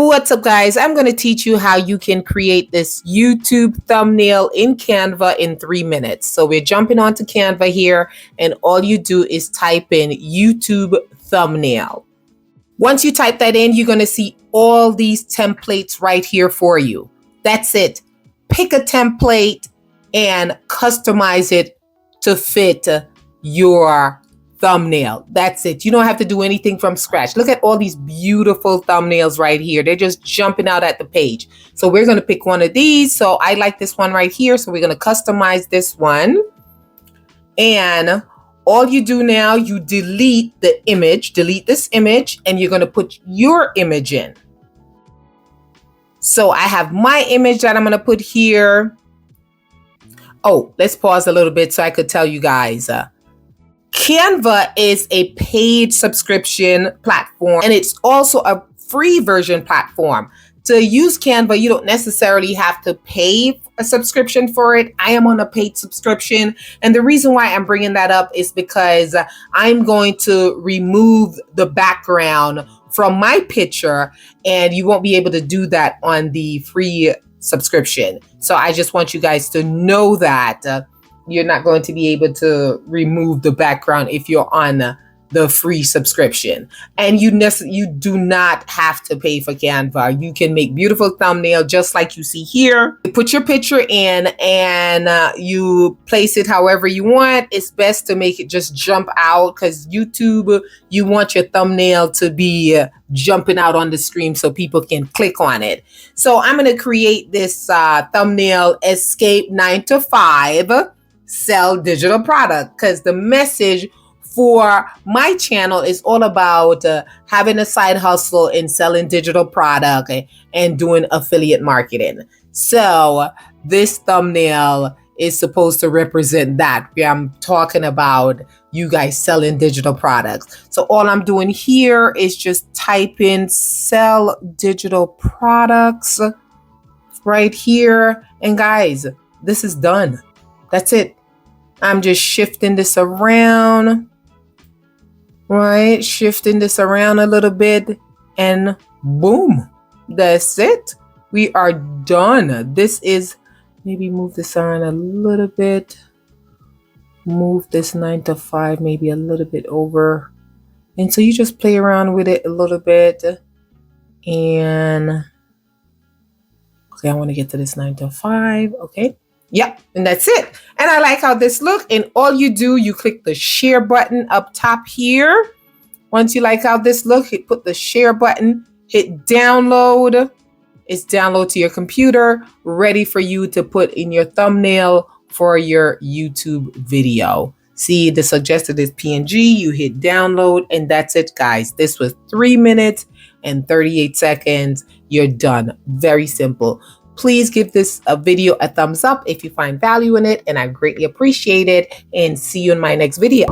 What's up, guys? I'm going to teach you how you can create this YouTube thumbnail in Canva in 3 minutes. So we're jumping onto Canva here, and all you do is type in YouTube thumbnail. Once you type that in, you're going to see all these templates right here for you. That's it. Pick a template and customize it to fit your thumbnail. That's it. You don't have to do anything from scratch. Look at all these beautiful thumbnails right here. They're just jumping out at the page. So we're going to pick one of these. So I like this one right here. So we're going to customize this one. And all you do now, you delete the image, delete this image, and you're going to put your image in. So I have my image that I'm going to put here. Oh, let's pause a little bit so I could tell you guys. Canva is a paid subscription platform, and it's also a free version platform. To use Canva, you don't necessarily have to pay a subscription for it. I am on a paid subscription, and the reason why I'm bringing that up is because I'm going to remove the background from my picture, and you won't be able to do that on the free subscription. So I just want you guys to know that you're not going to be able to remove the background if you're on the free subscription. And you do not have to pay for Canva. You can make beautiful thumbnail just like you see here. You put your picture in and you place it however you want. It's best to make it just jump out, because YouTube, you want your thumbnail to be jumping out on the screen so people can click on it. So I'm going to create this thumbnail: escape 9 to 5, sell digital product, because the message for my channel is all about having a side hustle and selling digital product and doing affiliate marketing. So this thumbnail is supposed to represent that. I'm talking about you guys selling digital products. So all I'm doing here is just type in sell digital products right here. And guys, this is done. That's it. I'm just shifting this around, right? Shifting this around a little bit, and boom, that's it. We are done. This is, maybe move this around a little bit. Move this 9 to 5 maybe a little bit over. And so you just play around with it a little bit. And okay, I want to get to this 9 to 5. Okay. Yep, and that's it. And I like how this looks. And all you do, you click the share button up top here. Once you like how this looks, put the share button, hit download. It's download to your computer, ready for you to put in your thumbnail for your YouTube video. See, the suggested is PNG. You hit download, and that's it, guys. This was 3 minutes and 38 seconds. You're done. Very simple. Please give this video a thumbs up if you find value in it, and I greatly appreciate it. And see you in my next video.